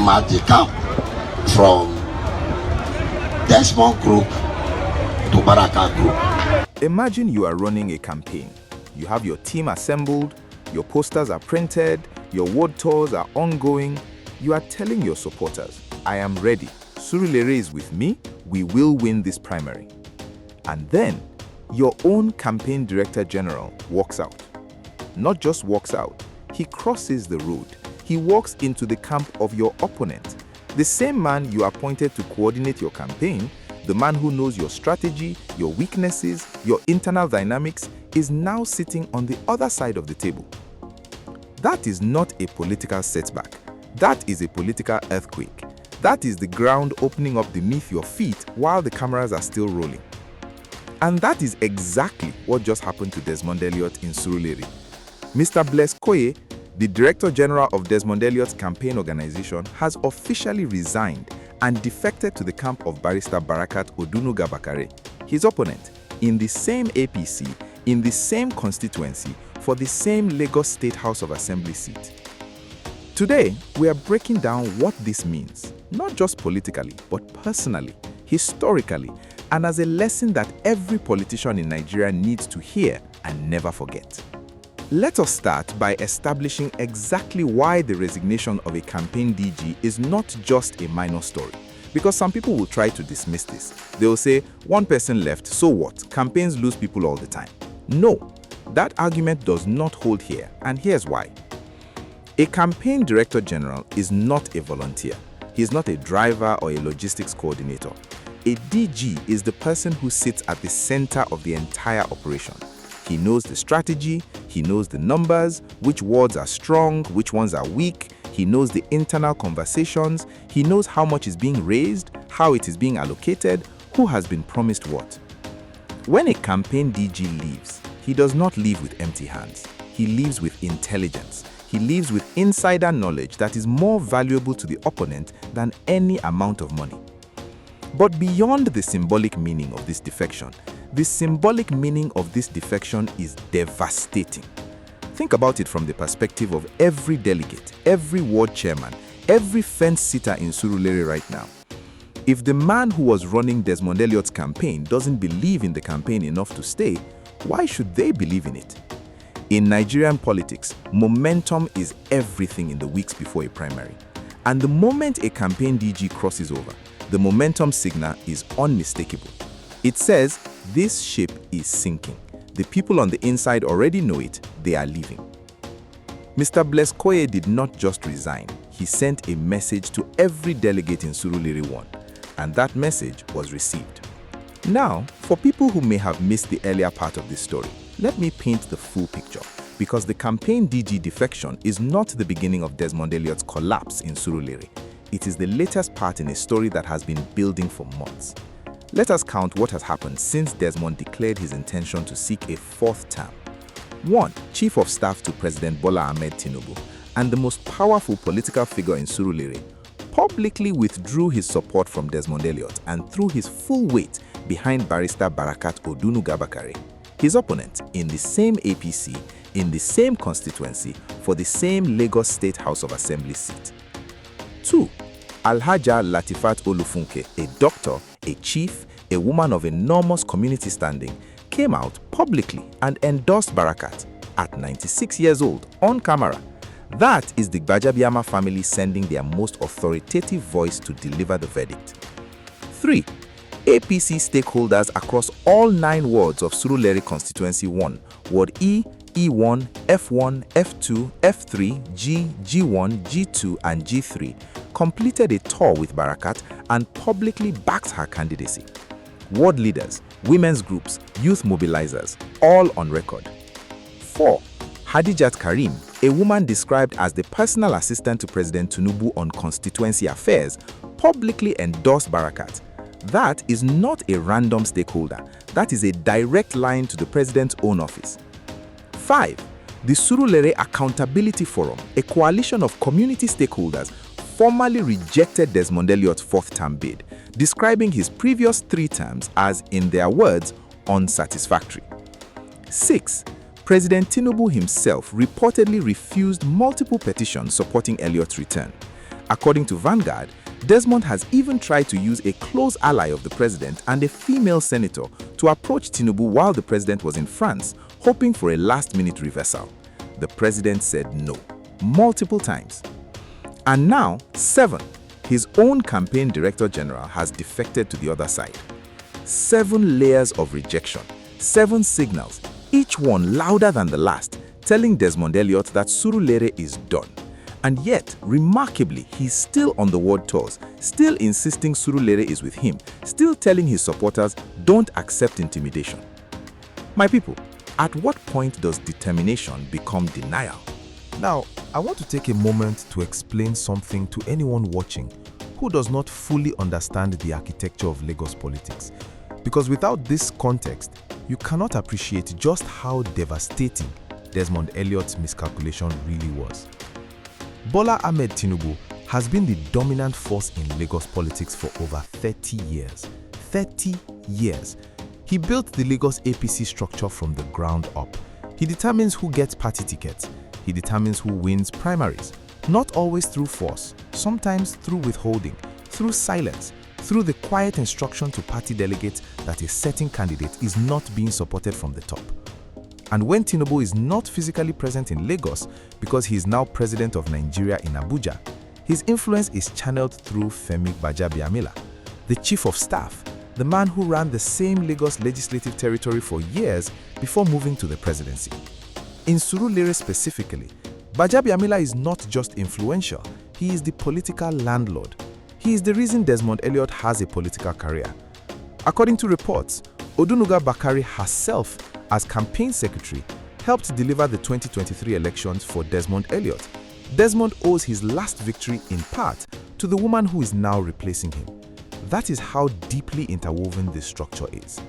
map the camp from Desmond Group to Barakat Group. Imagine you are running a campaign. You have your team assembled, your posters are printed, your ward tours are ongoing. You are telling your supporters, I am ready. Surulere is with me. We will win this primary. And then, your own campaign director general walks out. Not just walks out, he crosses the road. He walks into the camp of your opponent. The same man you appointed to coordinate your campaign, the man who knows your strategy, your weaknesses, your internal dynamics, is now sitting on the other side of the table. That is not a political setback. That is a political earthquake. That is the ground opening up beneath your feet while the cameras are still rolling. And that is exactly what just happened to Desmond Elliot in Surulere. Mr. Bless Koye, the Director General of Desmond Elliot's campaign organization, has officially resigned and defected to the camp of Barrister Barakat Odunuga-Bakare, his opponent, in the same APC, in the same constituency, for the same Lagos State House of Assembly seat. Today, we are breaking down what this means, not just politically, but personally, historically, and as a lesson that every politician in Nigeria needs to hear and never forget. Let us start by establishing exactly why the resignation of a campaign DG is not just a minor story. Because some people will try to dismiss this. They will say, one person left, so what? Campaigns lose people all the time. No, that argument does not hold here, and here's why. A campaign director general is not a volunteer. He is not a driver or a logistics coordinator. A DG is the person who sits at the center of the entire operation. He knows the strategy, he knows the numbers, which wards are strong, which ones are weak, he knows the internal conversations, he knows how much is being raised, how it is being allocated, who has been promised what. When a campaign DG leaves, he does not leave with empty hands. He leaves with intelligence. He leaves with insider knowledge that is more valuable to the opponent than any amount of money. But beyond the symbolic meaning of this defection, the symbolic meaning of this defection is devastating. Think about it from the perspective of every delegate, every ward chairman, every fence sitter in Surulere right now. If the man who was running Desmond Elliot's campaign doesn't believe in the campaign enough to stay, why should they believe in it? In Nigerian politics, momentum is everything in the weeks before a primary. And the moment a campaign DG crosses over, the momentum signal is unmistakable. It says, this ship is sinking. The people on the inside already know it, they are leaving. Mr. Bless Koye did not just resign, he sent a message to every delegate in Surulere 1, and that message was received. Now, for people who may have missed the earlier part of this story, let me paint the full picture, because the campaign DG defection is not the beginning of Desmond Elliot's collapse in Surulere. It is the latest part in a story that has been building for months. Let us count what has happened since Desmond declared his intention to seek a fourth term. 1. Chief of Staff to President Bola Ahmed Tinubu, and the most powerful political figure in Surulere, publicly withdrew his support from Desmond Elliot and threw his full weight behind Barrister Barakat Odunuga-Bakare, his opponent in the same APC, in the same constituency, for the same Lagos State House of Assembly seat. 2. Alhaja Latifat Olufunke, a doctor, a chief, a woman of enormous community standing, came out publicly and endorsed Barakat at 96 years old on camera. That is the Gbajabiamila family sending their most authoritative voice to deliver the verdict. 3. APC stakeholders across all 9 wards of Surulere Constituency 1, Ward E, E1, F1, F2, F3, G, G1, G2, and G3 completed a tour with Barakat and publicly backed her candidacy. Ward leaders, women's groups, youth mobilizers, all on record. 4. Hadijat Karim, a woman described as the personal assistant to President Tinubu on constituency affairs, publicly endorsed Barakat. That is not a random stakeholder. That is a direct line to the president's own office. 5. The Surulere Accountability Forum, a coalition of community stakeholders, formally rejected Desmond Elliot's fourth-term bid, describing his previous 3 terms as, in their words, unsatisfactory. 6. President Tinubu himself reportedly refused multiple petitions supporting Elliot's return. According to Vanguard, Desmond has even tried to use a close ally of the president and a female senator to approach Tinubu while the president was in France, hoping for a last-minute reversal. The president said no, multiple times. And now, 7, his own campaign director general has defected to the other side. 7 layers of rejection, 7 signals, each one louder than the last, telling Desmond Elliot that Surulere is done. And yet, remarkably, he's still on the ward tours, still insisting Surulere is with him, still telling his supporters, don't accept intimidation. My people, at what point does determination become denial? Now, I want to take a moment to explain something to anyone watching who does not fully understand the architecture of Lagos politics. Because without this context, you cannot appreciate just how devastating Desmond Elliot's miscalculation really was. Bola Ahmed Tinubu has been the dominant force in Lagos politics for over 30 years. 30 years. He built the Lagos APC structure from the ground up. He determines who gets party tickets. He determines who wins primaries. Not always through force, sometimes through withholding, through silence, through the quiet instruction to party delegates that a certain candidate is not being supported from the top. And when Tinubu is not physically present in Lagos because he is now president of Nigeria in Abuja, his influence is channeled through Femi Gbajabiamila, the chief of staff, the man who ran the same Lagos legislative territory for years before moving to the presidency. In Surulere specifically, Gbajabiamila is not just influential, he is the political landlord. He is the reason Desmond Elliot has a political career. According to reports, Odunuga-Bakare herself, as campaign secretary, helped deliver the 2023 elections for Desmond Elliot. Desmond owes his last victory in part to the woman who is now replacing him. That is how deeply interwoven this structure is.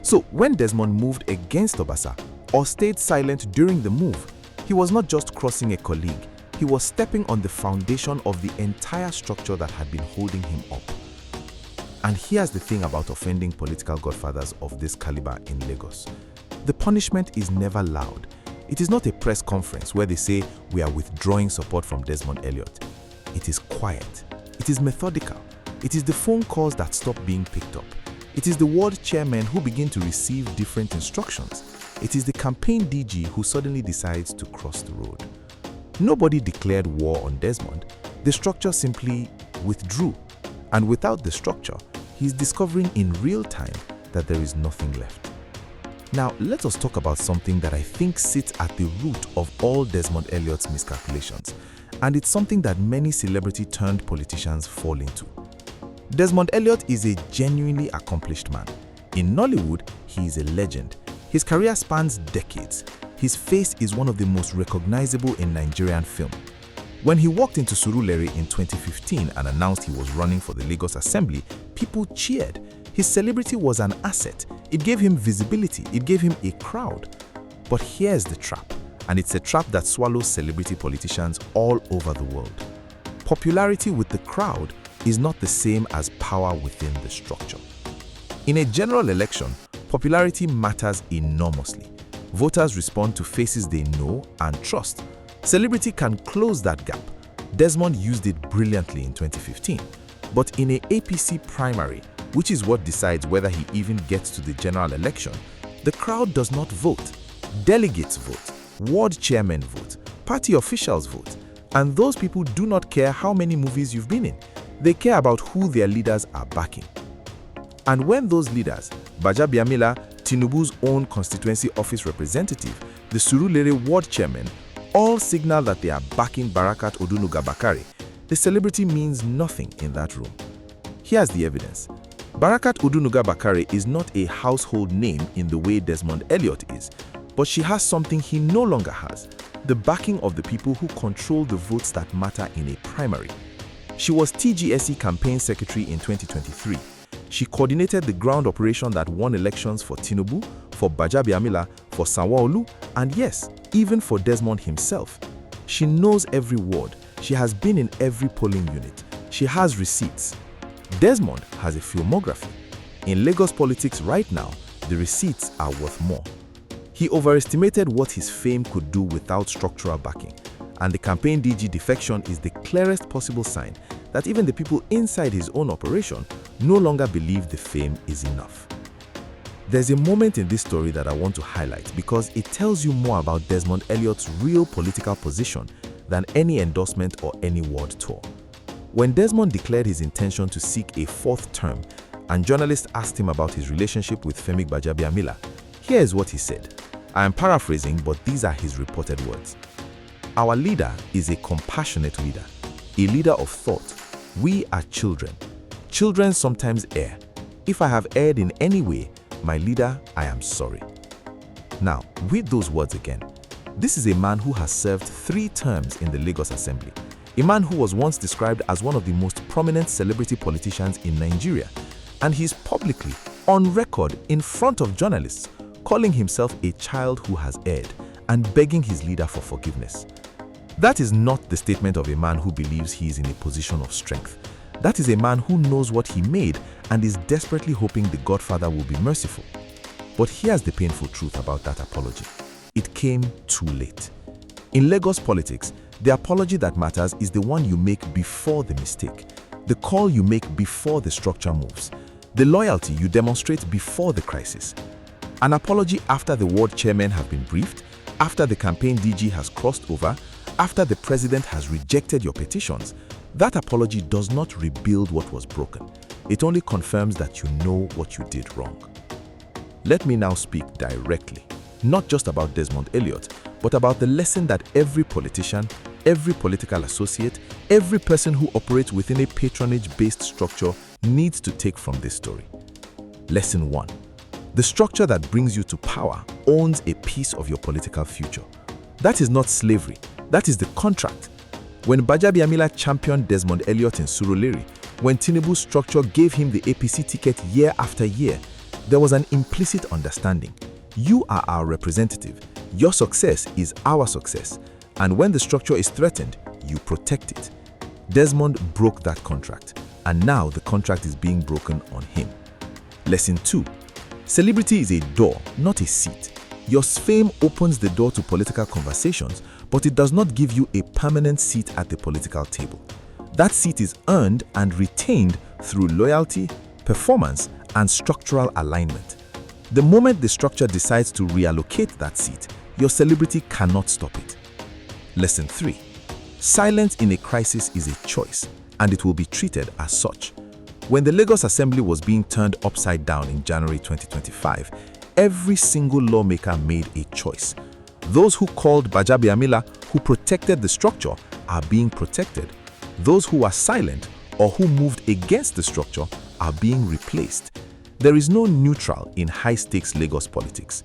So when Desmond moved against Obasa or stayed silent during the move, he was not just crossing a colleague, he was stepping on the foundation of the entire structure that had been holding him up. And here's the thing about offending political godfathers of this caliber in Lagos. The punishment is never loud. It is not a press conference where they say we are withdrawing support from Desmond Elliot. It is quiet. It is methodical. It is the phone calls that stop being picked up. It is the ward chairmen who begin to receive different instructions. It is the campaign DG who suddenly decides to cross the road. Nobody declared war on Desmond. The structure simply withdrew. And without the structure, he is discovering in real time that there is nothing left. Now, let us talk about something that I think sits at the root of all Desmond Elliot's miscalculations, and it's something that many celebrity-turned-politicians fall into. Desmond Elliot is a genuinely accomplished man. In Nollywood, he is a legend. His career spans decades. His face is one of the most recognizable in Nigerian film. When he walked into Surulere in 2015 and announced he was running for the Lagos Assembly, people cheered. His celebrity was an asset. It gave him visibility. It gave him a crowd. But here's the trap, and it's a trap that swallows celebrity politicians all over the world. Popularity with the crowd is not the same as power within the structure. In a general election, popularity matters enormously. Voters respond to faces they know and trust. Celebrity can close that gap. Desmond used it brilliantly in 2015. But in an APC primary, which is what decides whether he even gets to the general election, the crowd does not vote. Delegates vote, ward chairmen vote, party officials vote, and those people do not care how many movies you've been in. They care about who their leaders are backing. And when those leaders, Gbajabiamila, Tinubu's own constituency office representative, the Surulere ward chairman, all signal that they are backing Barakat Odunuga-Bakare, the celebrity means nothing in that room. Here's the evidence. Barakat Odunuga-Bakare is not a household name in the way Desmond Elliot is, but she has something he no longer has, the backing of the people who control the votes that matter in a primary. She was TGSE campaign secretary in 2023. She coordinated the ground operation that won elections for Tinubu, for Gbajabiamila, for Sanwo-Olu, and yes, even for Desmond himself. She knows every ward. She has been in every polling unit. She has receipts. Desmond has a filmography. In Lagos politics right now, the receipts are worth more. He overestimated what his fame could do without structural backing. and the campaign DG defection is the clearest possible sign that even the people inside his own operation no longer believe the fame is enough. There's a moment in this story that I want to highlight because it tells you more about Desmond Elliot's real political position than any endorsement or any ward tour. When Desmond declared his intention to seek a fourth term and journalists asked him about his relationship with Femi Gbajabiamila, here is what he said. I am paraphrasing, but these are his reported words. Our leader is a compassionate leader, a leader of thought. We are children. Children sometimes err. If I have erred in any way, my leader, I am sorry. Now, read those words again. This is a man who has served 3 terms in the Lagos Assembly, a man who was once described as one of the most prominent celebrity politicians in Nigeria, and he's publicly, on record, in front of journalists, calling himself a child who has erred and begging his leader for forgiveness. That is not the statement of a man who believes he is in a position of strength. That is a man who knows what he made and is desperately hoping the Godfather will be merciful. But here's the painful truth about that apology. It came too late. In Lagos politics, the apology that matters is the one you make before the mistake, the call you make before the structure moves, the loyalty you demonstrate before the crisis. An apology after the ward chairmen have been briefed, after the campaign DG has crossed over, after the president has rejected your petitions, that apology does not rebuild what was broken. It only confirms that you know what you did wrong. Let me now speak directly, not just about Desmond Elliot, but about the lesson that every politician, every political associate, every person who operates within a patronage-based structure needs to take from this story. Lesson 1. The structure that brings you to power owns a piece of your political future. That is not slavery. That is the contract. When Gbajabiamila championed Desmond Elliot in Surulere, when Tinubu's structure gave him the APC ticket year after year, there was an implicit understanding. You are our representative. Your success is our success. And when the structure is threatened, you protect it. Desmond broke that contract, and now the contract is being broken on him. Lesson 2. Celebrity is a door, not a seat. Your fame opens the door to political conversations, but it does not give you a permanent seat at the political table. That seat is earned and retained through loyalty, performance, and structural alignment. The moment the structure decides to reallocate that seat, your celebrity cannot stop it. Lesson 3. Silence in a crisis is a choice, and it will be treated as such. When the Lagos Assembly was being turned upside down in January 2025, every single lawmaker made a choice. Those who called Gbajabiamila, who protected the structure, are being protected. Those who are silent or who moved against the structure are being replaced. There is no neutral in high-stakes Lagos politics.